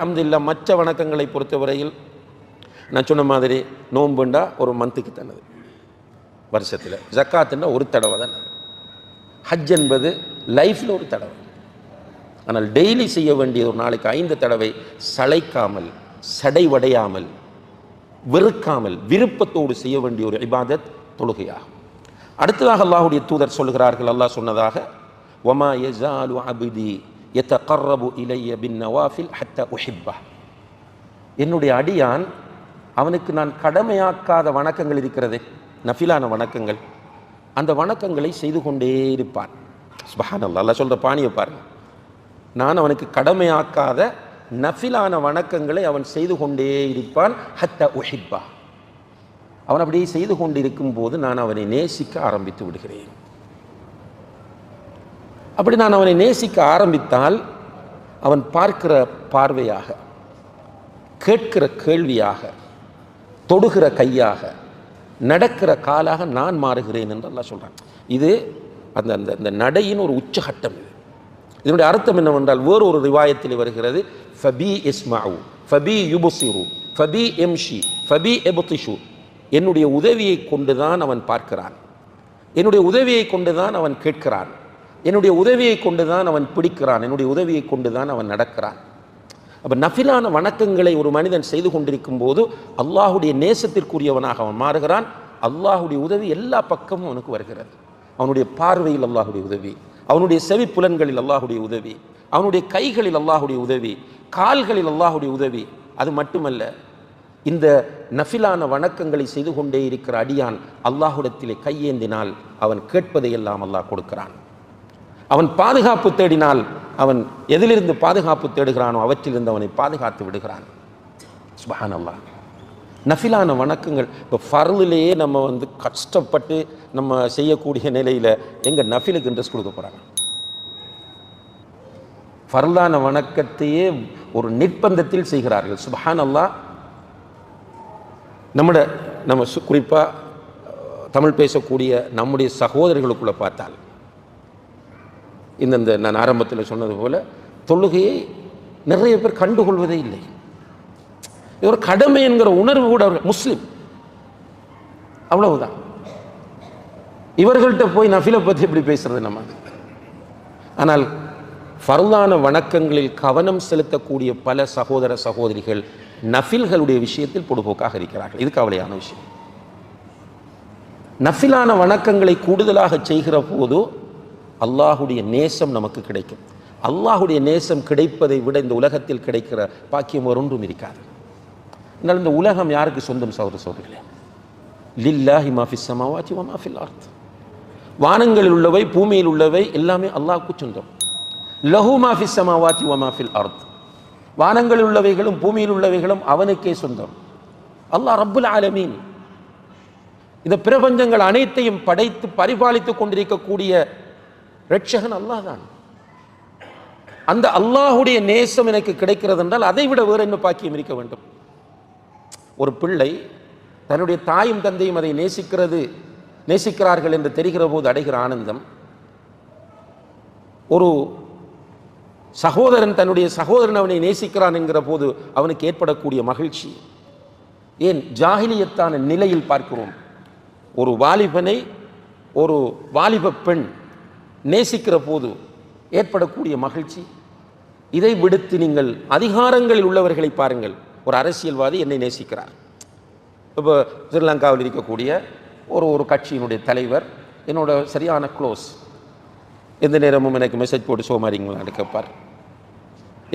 அல்ஹம்துலில்லாஹ். மற்ற வணக்கங்களை பொறுத்தவரையில் நான் சொன்ன மாதிரி நோன்புண்டா ஒரு மந்த்துக்கு தன்னது வருஷத்தில், ஜக்காத்துன்னா ஒரு தடவை தான், ஹஜ் என்பது லைஃப்பில் ஒரு தடவை. ஆனால் டெய்லி செய்ய வேண்டிய ஒரு நாளைக்கு 5 தடவை சளைக்காமல், சடைவடையாமல், வெறுக்காமல், விருப்பத்தோடு செய்ய வேண்டிய ஒரு இபாதத் தொழுகையாகும். அடுத்ததாக அல்லாஹ்வுடைய தூதர் சொல்கிறார்கள், அல்லாஹ் சொன்னதாக, வமா யஸாலு அப்தி யதகர்ரபு இலைய பின்னவாஃபில் ஹத்தா உஹிப்பஹ். என்னுடைய அடியான் அவனுக்கு நான் கடமையாக்காத வணக்கங்கள் இருக்கிறதே, நஃபிலான வணக்கங்கள், அந்த வணக்கங்களை செய்து கொண்டே இருப்பான். சுப்ஹானல்லாஹ், அல்லாஹ் சொல்ற பாணியை பாருங்க. நான் அவனுக்கு கடமையாக்காத நஃபிலான வணக்கங்களை அவன் செய்து கொண்டே இருப்பான். ஹத்தா உஹிப்பஹ். அவன் அப்படியே செய்து கொண்டிருக்கும் போது நான் அவனை நேசிக்க ஆரம்பித்து விடுகிறேன். அப்படி நான் அவனை நேசிக்க ஆரம்பித்தால் அவன் பார்க்கிற பார்வையாக, கேட்கிற கேள்வியாக, தொடுகிற கையாக, நடக்கிற காலாக நான் மாறுகிறேன் என்று அல்லாஹ் சொல்றான். இது அந்த அந்த நடையின் ஒரு உச்சகட்டம். இது இதனுடைய அர்த்தம் என்னவென்றால், வேறு ஒரு ரிவாயத்தில் வருகிறது, ஃபபி இஸ்மாஉ ஃபபி யுபசிரு ஃபபி எம்ஷி ஃபபி எபுதிஷு. என்னுடைய உதவியை கொண்டுதான் அவன் பார்க்கிறான், என்னுடைய உதவியை கொண்டுதான் அவன் கேட்கிறான், என்னுடைய உதவியை கொண்டுதான் அவன் பிடிக்கிறான், என்னுடைய உதவியை கொண்டுதான் அவன் நடக்கிறான். அப்போ நஃபிலான வணக்கங்களை ஒரு மனிதன் செய்து கொண்டிருக்கும் போது அல்லாஹுடைய நேசத்திற்குரியவனாக அவன் மாறுகிறான். அல்லாஹுடைய உதவி எல்லா பக்கமும் அவனுக்கு வருகிறது. அவனுடைய பார்வையில் அல்லாஹுடைய உதவி, அவனுடைய செவி புலன்களில் அல்லாஹுடைய உதவி, அவனுடைய கைகளில் அல்லாஹுடைய உதவி, கால்களில் அல்லாஹுடைய உதவி. அது மட்டுமல்ல, இந்த நஃபிலான வணக்கங்களை செய்து கொண்டே இருக்கிற அடியான் அல்லாஹுடத்திலே கையேந்தினால் அவன் கேட்பதையெல்லாம் அல்லாஹ் கொடுக்கிறான். அவன் பாதுகாப்பு தேடினால் அவன் எதிலிருந்து பாதுகாப்பு தேடுகிறானோ அவற்றிலிருந்து அவனை பாதுகாத்து விடுகிறான். சுப்ஹானல்லாஹ். நஃபிலான வணக்கங்கள் இப்போ ஃபர்லிலேயே நம்ம கஷ்டப்பட்டு நம்ம செய்யக்கூடிய நிலையில் எங்க நஃபிலுக்கு இன்ட்ரெஸ்ட் கொடுக்க போகிறாங்க? ஃபர்லான வணக்கத்தையே ஒரு நிர்பந்தத்தில் செய்கிறார்கள். சுப்ஹானல்லாஹ். நம்ம குறிப்பாக தமிழ் பேசக்கூடிய நம்முடைய சகோதரர்களுக்குள்ள பார்த்தால், இந்த நான் ஆரம்பத்தில் சொன்னது போல தொழுகையை நிறைய பேர் கண்டுகொள்வதே இல்லை. இது ஒரு கடமை என்கிற உணர்வு கூட முஸ்லிம், அவ்வளவுதான். இவர்கள்ட்ட போய் நஃபிலை பற்றி எப்படி பேசுறது நம்ம? ஆனால் ஃபர்லான வணக்கங்களில் கவனம் செலுத்தக்கூடிய பல சகோதர சகோதரிகள் நஃபில்களுடைய விஷயத்தில் பொடுபோக்காக இருக்கிறார்கள். இது கவலையான விஷயம். நஃபிலான வணக்கங்களை கூடுதலாக செய்கிற போது அல்லாஹுடைய நேசம் நமக்கு கிடைக்கும். அல்லாஹுடைய நேசம் கிடைப்பதை விட இந்த உலகத்தில் கிடைக்கிற பாக்கியம் ஒன்றும் இருக்காது. அதனால் இந்த உலகம் யாருக்கு சொந்தம் சகோதர சகோதரிகளே? லில்லாஹி மா ஃபிஸ் ஸமாவாதி வ மா ஃபில் அர்த். வானங்களில் உள்ளவை பூமியில் உள்ளவை எல்லாமே அல்லாஹ்வுக்கு சொந்தம். லஹு மா ஃபிஸ் ஸமாவாதி வ மா ஃபில் அர்த். வானங்களில் உள்ளவைகளும் பூமியில் உள்ளவைகளும் அவனுக்கே சொந்தம். அல்லாஹ் ரப்புல் ஆலமீன். இந்த பிரபஞ்சங்கள் அனைத்தையும் படைத்து பரிபாலித்துக் கொண்டிருக்கக்கூடிய ரட்சகன் அல்லாஹ் தான். அந்த அல்லாஹுடைய நேசம் எனக்கு கிடைக்கிறது என்றால் அதை விட வேறு என்ன பாக்கியம் இருக்க வேண்டும்? ஒரு பிள்ளை தன்னுடைய தாயும் தந்தையும் அதை நேசிக்கிறார்கள் என்று தெரிகிற போது அடைகிற ஆனந்தம், ஒரு சகோதரன் தன்னுடைய சகோதரன் அவனை நேசிக்கிறான் என்கிற போது அவனுக்கு ஏற்படக்கூடிய மகிழ்ச்சி, ஏன் ஜாஹிலியத்தான நிலையில் பார்க்கிறோம். ஒரு வாலிபனை ஒரு வாலிப பெண் நேசிக்கிற போது ஏற்படக்கூடிய மகிழ்ச்சி, இதை விடுத்து நீங்கள் அதிகாரங்களில் உள்ளவர்களை பாருங்கள். ஒரு அரசியல்வாதி என்னை நேசிக்கிறார். இப்போ ஸ்ரீலங்காவில் இருக்கக்கூடிய ஒரு கட்சியினுடைய தலைவர் என்னோட சரியான க்ளோஸ், எந்த நேரமும் எனக்கு மெசேஜ் போட்டு சோமாரிங்களான்னு கேட்பார்,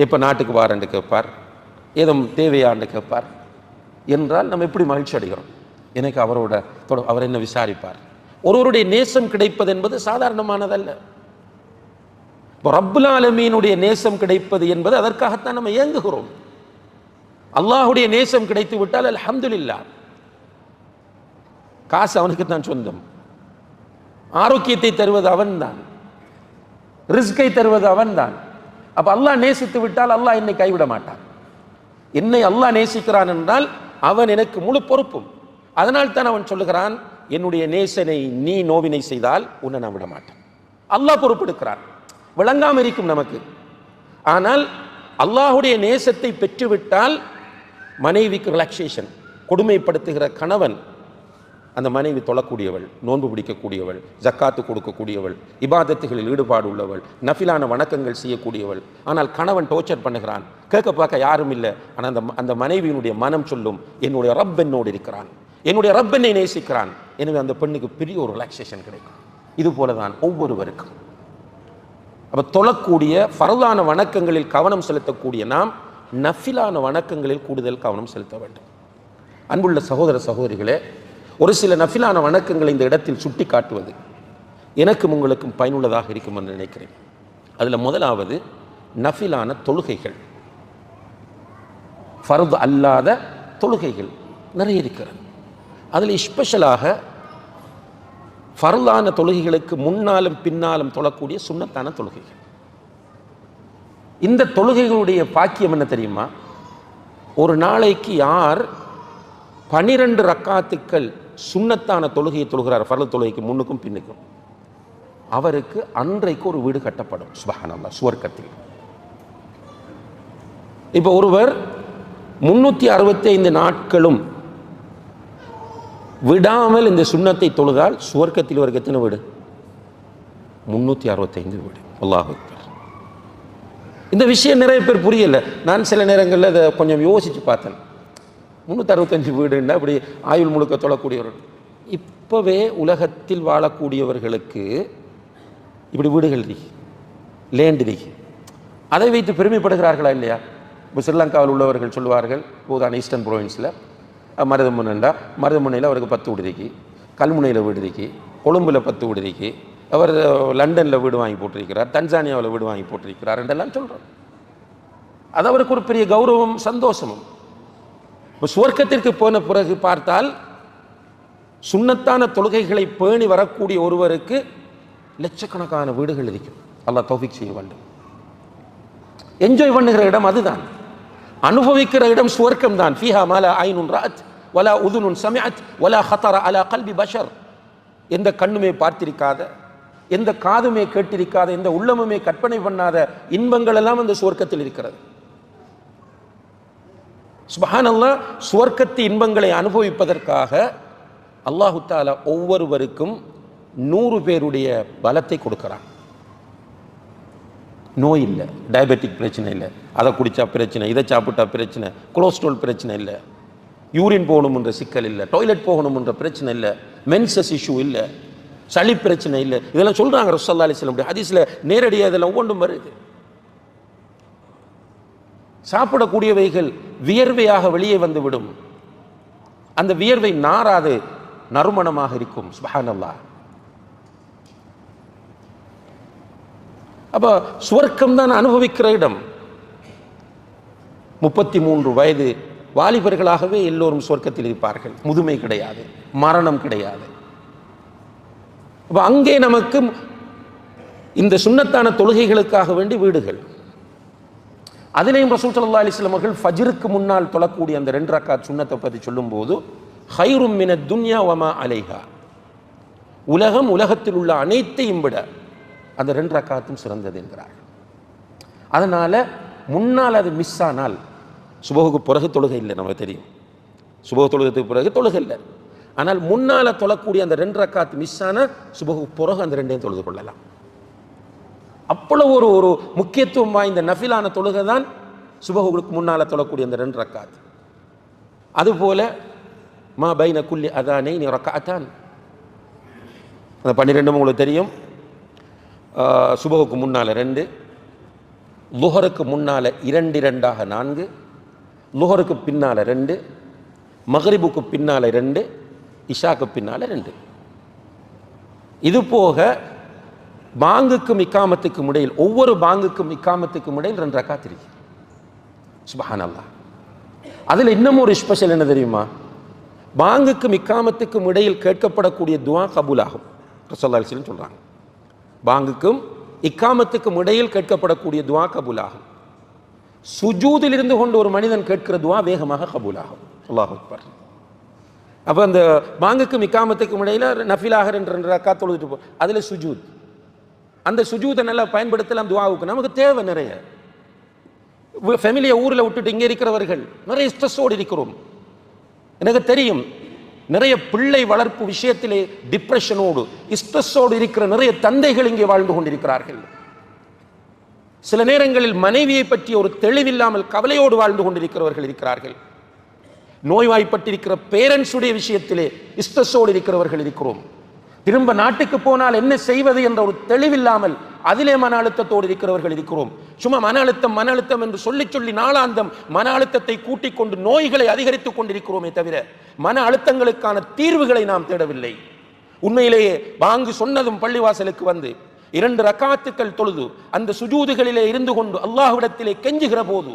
எப்போ நாட்டுக்கு வாரன்னு கேட்பார், ஏதோ தேவையான்னு கேட்பார். என்றால் நம்ம எப்படி மகிழ்ச்சி அடைகிறோம்? எனக்கு அவர் என்ன விசாரிப்பார். ஒருவருடைய நேசம் கிடைப்பது என்பது சாதாரணமானதல்ல. ரப்புல் ஆலமீனுடைய நேசம் கிடைப்பது என்பது அதற்காகத்தான் நம்ம ஏங்குகிறோம். அல்லாஹுடைய நேசம் கிடைத்து விட்டால் அல்ஹம்துலில்லாஹ். காசு அவனுக்கு தான் சொந்தம், ஆரோக்கியத்தை தருவது அவன்தான், ரிஸ்கை தருவது அவன்தான். அப்ப அல்லாஹ் நேசித்து விட்டால் அல்லாஹ் என்னை கைவிட மாட்டான். என்னை அல்லாஹ் நேசிக்கிறான் என்றால் அவன் எனக்கு முழு பொறுப்பும். அதனால் தான் அவன் சொல்லுகிறான், என்னுடைய நேசனை நீ நோவினை செய்தால் உன்னை நான் விட மாட்டேன். அல்லாஹ் பொறுப்பெடுக்கிறான். விளங்காம இருக்கும் நமக்கு. ஆனால் அல்லாஹுடைய நேசத்தை பெற்றுவிட்டால் மனைவிக்கு ரிலாக்ஸேஷன். கொடுமைப்படுத்துகிற கணவன், அந்த மனைவி தொழக்கூடியவள், நோன்பு பிடிக்கக்கூடியவள், ஜக்காத்து கொடுக்கக்கூடியவள், இபாதத்துகளில் ஈடுபாடு உள்ளவள், நஃபிலான வணக்கங்கள் செய்யக்கூடியவள். ஆனால் கணவன் டோர்ச்சர் பண்ணுகிறான், கேட்க பார்க்க யாரும் இல்லை. ஆனால் அந்த மனைவியினுடைய மனம் சொல்லும், என்னுடைய ரப் என்னோடு இருக்கிறான், என்னுடைய ரப் என்னை நேசிக்கிறான். எனவே அந்த பெண்ணுக்கு பெரிய ஒரு ரிலாக்ஸேஷன் கிடைக்கும். இது போலதான் ஒவ்வொருவருக்கும். அப்போ தொழக்கூடிய ஃபர்லான வணக்கங்களில் கவனம் செலுத்தக்கூடிய நாம் நஃபிலான வணக்கங்களில் கூடுதல் கவனம் செலுத்த வேண்டும். அன்புள்ள சகோதர சகோதரிகளே, ஒரு சில நஃபிலான வணக்கங்களை இந்த இடத்தில் சுட்டி காட்டுவது எனக்கும் உங்களுக்கும் பயனுள்ளதாக இருக்கும் என்று நினைக்கிறேன். அதில் முதலாவது நஃபிலான தொழுகைகள், ஃபர்து அல்லாத தொழுகைகள் நிறைய இருக்கிறது. அதில் ஸ்பெஷலாக ஃபர்லான தொழுகைகளுக்கு முன்னாலும் பின்னாலும் தொழக்கூடிய சுன்னத்தான தொழுகைகள். இந்த தொழுகைகளுடைய பாக்கியம் என்ன தெரியுமா? ஒரு நாளைக்கு யார் 12 ரக்காத்துக்கள் சுன்னத்தான தொழுகையை தொழுகிறார், ஃபர்ல் தொழுகைக்கு முன்னுக்கும் பின்னுக்கும், அவருக்கு அன்றைக்கு ஒரு வீடு கட்டப்படும். சுப்ஹானல்லாஹ், சுவர்க்கத்தில். இப்போ ஒருவர் 365 நாட்களும் விடாமல் இந்த சுன்னத்தை தொழுதால் சுவர்க்கத்தில் அவருக்கு எத்தனை வீடு? 365 வீடு. அல்லாஹ் அக்பர். இந்த விஷயம் நிறைய பேர் புரியல. நான் சில நேரங்களில் அதை கொஞ்சம் யோசித்து பார்த்தேன். 365 வீடுன்னா அப்படி ஆயுள் முழுக்க தொழக்கூடியவர்கள். இப்போவே உலகத்தில் வாழக்கூடியவர்களுக்கு இப்படி வீடுகள் இருக்கு, லேண்ட் இருக்கு. அதை வைத்து பெருமைப்படுகிறார்களா இல்லையா? இப்போ ஸ்ரீலங்காவில் உள்ளவர்கள் சொல்லுவார்கள், இப்போதான் ஈஸ்டர்ன் ப்ரொவின்ஸில் மருதமுனைண்டா, மருதமுனையில் அவருக்கு 10 வீடு இருக்கு, கல்முனையில் வீடு இருக்கு, கொழும்பில் 10 வீடு இருக்கு, அவர் லண்டனில் வீடு வாங்கி போட்டிருக்கிறார், தன்சானியாவில் வீடு வாங்கி போட்டிருக்கிறார் என்றெல்லாம் சொல்கிறார். அது அவருக்கு ஒரு பெரிய கௌரவம், சந்தோஷமும். இப்போ சுவர்க்கத்திற்கு போன பிறகு பார்த்தால் சுன்னத்தான தொழுகைகளை பேணி வரக்கூடிய ஒருவருக்கு லட்சக்கணக்கான வீடுகள் இருக்கும். அல்லாஹ் தௌஃபீக் செய்ய வேண்டும். என்ஜாய் பண்ணுகிற இடம் அதுதான், அனுபவிக்கிற இடம் சுவர்க்கம் தான். ஃபீஹா மாலா ஐனுன் ரஅத் வலா உதுனுன் சமிஅத் வலா ஹதர அலா கல்பி பஷர். எந்த கண்ணுமே பார்த்திருக்காத, எந்த காதுமே கேட்டிருக்காத, எந்த உள்ளமுமே கற்பனை பண்ணாத இன்பங்கள் எல்லாம் அந்த சுவர்க்கத்தில் இருக்கிறது. சுப்ஹானல்லாஹ், சுவர்க்கத்து இன்பங்களை அனுபவிப்பதற்காக அல்லாஹு தஆலா ஒவ்வொருவருக்கும் 100 பேருடைய பலத்தை கொடுக்கிறான். நோய் இல்லை, டயபெட்டிக் பிரச்சனை இல்லை, அதை குடித்தா பிரச்சனை, இதை சாப்பிட்டா பிரச்சனை, கொலஸ்ட்ரால் பிரச்சனை இல்லை, யூரின் போகணும்ன்ற சிக்கல் இல்லை, டாய்லெட் போகணும்ன்ற பிரச்சனை இல்லை, மென்சஸ் இஷ்யூ இல்லை, சளி பிரச்சனை இல்லை. இதெல்லாம் சொல்கிறாங்க ரசூலுல்லாஹி ஸல்லல்லாஹு அலைஹி வஸல்லம் ஹதீஸில் நேரடியாக இதெல்லாம் ஒவ்வொன்றும் வருது. சாப்பிடக்கூடியவைகள் வியர்வையாக வெளியே வந்து விடும். அந்த வியர்வை நாராது, நறுமணமாக இருக்கும். சுப்ஹானல்லாஹ். அப்போ சுவர்க்கம் தான் அனுபவிக்கிற இடம். 33 வயது வாலிபர்களாகவே எல்லோரும் சுவர்க்கத்தில் இருப்பார்கள். முதுமை கிடையாது, மரணம் கிடையாது. அப்போ அங்கே நமக்கு இந்த சுன்னத்தான தொழுகைகளுக்காக வேண்டி வீடுகள். அதிலேயும் ரசூல் ஸல்லல்லாஹு அலைஹி வஸல்லம் அவர்கள் ஃபஜ்ருக்கு முன்னால் தொழக்கூடிய அந்த 2 ரக்காத் சுன்னத்தை பற்றி சொல்லும்போது, ஹைரும் மினத் துன்யா வமா அலைஹா, உலகம், உலகத்தில் உள்ள அனைத்தையும் விட அந்த 2 ரக்காத்தும் சிறந்தது என்கிறார். அதனால முன்னால் அது மிஸ் ஆனால், சுபஹுக்கு பிறகு தொழுகை இல்லை, நமக்கு தெரியும். சுபஹு தொழுகத்துக்கு பிறகு தொழுகை இல்லை. ஆனால் முன்னால் தொழக்கூடிய அந்த 2 ரக்காத் மிஸ் ஆனால் சுபஹுக்கு பிறகு அந்த 2ஐயும் தொழுது கொள்ளலாம். அவ்வளவு ஒரு முக்கியத்துவம் வாய்ந்த நஃபிலான தொழுகை தான் சுபஹுக்கு முன்னால் தொழக்கூடிய அந்த 2 ரக்காத். அதுபோல மா பைன குல்லி அதானைனி ரக்அத்தான், அந்த 12 உங்களுக்கு தெரியும். சுபஹுக்கு முன்னால் 2, லுஹருக்கு முன்னால் 2 2ஆக 4, லுஹருக்கு பின்னால் 2, மக்ரிபுக்கு பின்னால் 2, இஷாக்கு பின்னால் 2. இது போக பாங்குக்கும் இக்காமத்துக்கும் இடையில், ஒவ்வொரு பாங்குக்கும் இக்காமத்துக்கும் இடையில் 2 ரக்காத் இருக்கு. சுப்ஹானல்லாஹ். அதில் இன்னும் ஒரு ஸ்பெஷல் என்ன தெரியுமா? பாங்குக்கும் இக்காமத்துக்கும் இடையில் கேட்கப்படக்கூடிய துஆ கபூலாகும். ரசூலுல்லாஹி அலைஹி வஸல்லம் சொல்றாங்க, பாங்குக்கும் இக்காமத்துக்கும் இடையில் கேட்கப்படக்கூடிய துஆ கபூலாகும். சுஜூதில் இருந்து கொண்டு ஒரு மனிதன் கேட்கிற துஆ வேகமாக கபூலாகும். அல்லாஹ் அக்பர். அப்போ அந்த பாங்குக்கும் இக்காமத்துக்கும் இடையில் நஃபிலாக 2 ரக்காத் தொழுதுட்டு போ, அதில் சுஜூத், அந்த சுஜூதை நல்லா பயன்படுத்தலாம் துஆவுக்கு. நமக்கு தேவை நிறைய. ஃபேமிலியை ஊரில் விட்டுட்டு இங்கே இருக்கிறவர்கள் நிறைய ஸ்ட்ரெஸ்ஸோடு இருக்கிறோம். எனக்கு தெரியும் நிறைய பிள்ளை வளர்ப்பு விஷயத்திலே டிப்ரெஷனோடு ஸ்ட்ரெஸ்ஸோடு இருக்கிற நிறைய தந்தைகள் இங்கே வாழ்ந்து கொண்டிருக்கிறார்கள். சில நேரங்களில் மனைவியை பற்றி ஒரு தெளிவில்லாமல் கவலையோடு வாழ்ந்து கொண்டிருக்கிறவர்கள் இருக்கிறார்கள். நோய்வாய்ப்பட்டிருக்கிற பேரண்ட்ஸுடைய விஷயத்திலே ஸ்ட்ரெஸ்ஸோடு இருக்கிறவர்கள் இருக்கிறோம். திரும்ப நாட்டுக்கு போனால் என்ன செய்வது என்ற ஒரு தெளிவில்லாமல் அதிலே மன அழுத்தத்தோடு இருக்கிறவர்கள் இருக்கிறோம். சும்மா மன அழுத்தம் என்று சொல்லி நாளாந்தம் மன அழுத்தத்தை கூட்டிக் கொண்டு நோய்களை அதிகரித்துக் கொண்டிருக்கிறோமே தவிர மன அழுத்தங்களுக்கான தீர்வுகளை நாம் தேடவில்லை. உண்மையிலேயே வாங்கு சொன்னதும் பள்ளிவாசலுக்கு வந்து 2 ரக்காத்துக்கள் தொழுது அந்த சுஜூதுகளிலே இருந்து கொண்டு அல்லாஹ்விடத்திலே கெஞ்சுகிற போது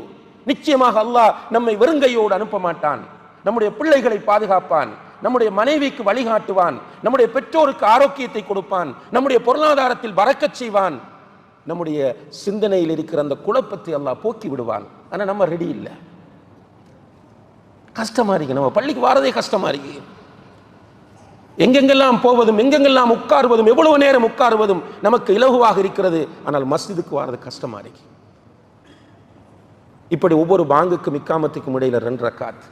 நிச்சயமாக அல்லாஹ் நம்மை வெறுங்கையோடு அனுப்ப மாட்டான். நம்முடைய பிள்ளைகளை பாதுகாப்பான், நம்முடைய மனைவிக்கு வழிகாட்டுவான், நம்முடைய பெற்றோருக்கு ஆரோக்கியத்தை கொடுப்பான், நம்முடைய பொருளாதாரத்தில் பறக்கச் செய்வான், நம்முடைய சிந்தனையில் இருக்கிற அந்த குழப்பத்தை அல்லாஹ் போக்கி விடுவான். ஆனா நம்ம ரெடி இல்லை. கஷ்டமா இருக்கு, நம்ம பள்ளிக்கு வாரதே கஷ்டமா இருக்கு. எங்கெங்கெல்லாம் போவதும் எங்கெங்கெல்லாம் உட்கார்வதும் எவ்வளவு நேரம் உட்கார்வதும் நமக்கு இலகுவாக இருக்கிறது. ஆனால் மஸ்ஜிதுக்கு வாரது கஷ்டமா இருக்கு. இப்படி ஒவ்வொரு பாங்குக்கும் இக்காமத்துக்கும் இடையில 2 ரக்காத்.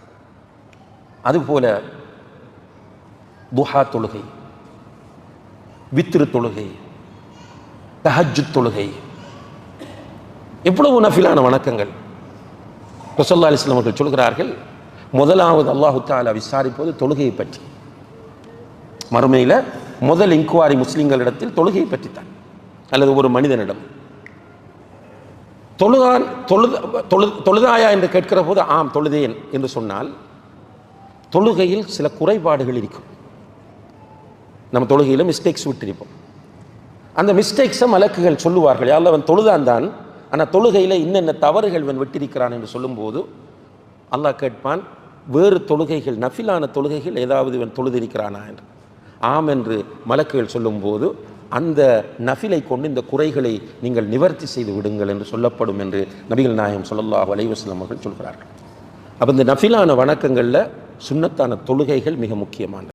அதுபோல துஹா தொழுகை, வித்ரு தொழுகை, தஹஜ்ஜுத் தொழுகை, எவ்வளவு நஃபிலான வணக்கங்கள். ரசூலுல்லாஹி அலைஹி வஸல்லம் அவர்கள் சொல்கிறார்கள், முதலாவது அல்லாஹு தஆலா விசாரிப்பது தொழுகையை பற்றி. மறுமையில் முதல் இன்குவாரி முஸ்லிம்களிடத்தில் தொழுகையை பற்றித்தான், அல்லது ஒரு மனிதனிடம். தொழுதாயா என்று கேட்கிற போது ஆம் தொழுதேன் என்று சொன்னால் தொழுகையில் சில குறைபாடுகள் இருக்கும். நம்ம தொழுகையில் மிஸ்டேக்ஸ் விட்டிருப்போம். அந்த மிஸ்டேக்ஸை மலக்குகள் சொல்லுவார்கள், யாரில் அவன் தொழுதான் தான், ஆனால் தொழுகையில் இன்னென்ன தவறுகள் அவன் விட்டிருக்கிறான் என்று சொல்லும்போது அல்லாஹ் கேட்பான், வேறு தொழுகைகள் நஃபிலான தொழுகைகள் ஏதாவது இவன் தொழுதிருக்கிறானா என்று. ஆம் என்று மலக்குகள் சொல்லும்போது அந்த நஃபிலை கொண்டு இந்த குறைகளை நீங்கள் நிவர்த்தி செய்து விடுங்கள் என்று சொல்லப்படும் என்று நபிகள் நாயகம் ஸல்லல்லாஹு அலைஹி வஸல்லம் அவர்கள் சொல்கிறார்கள். அப்போ இந்த நஃபிலான வணக்கங்களில் சுன்னத்தான தொழுகைகள் மிக முக்கியமானது.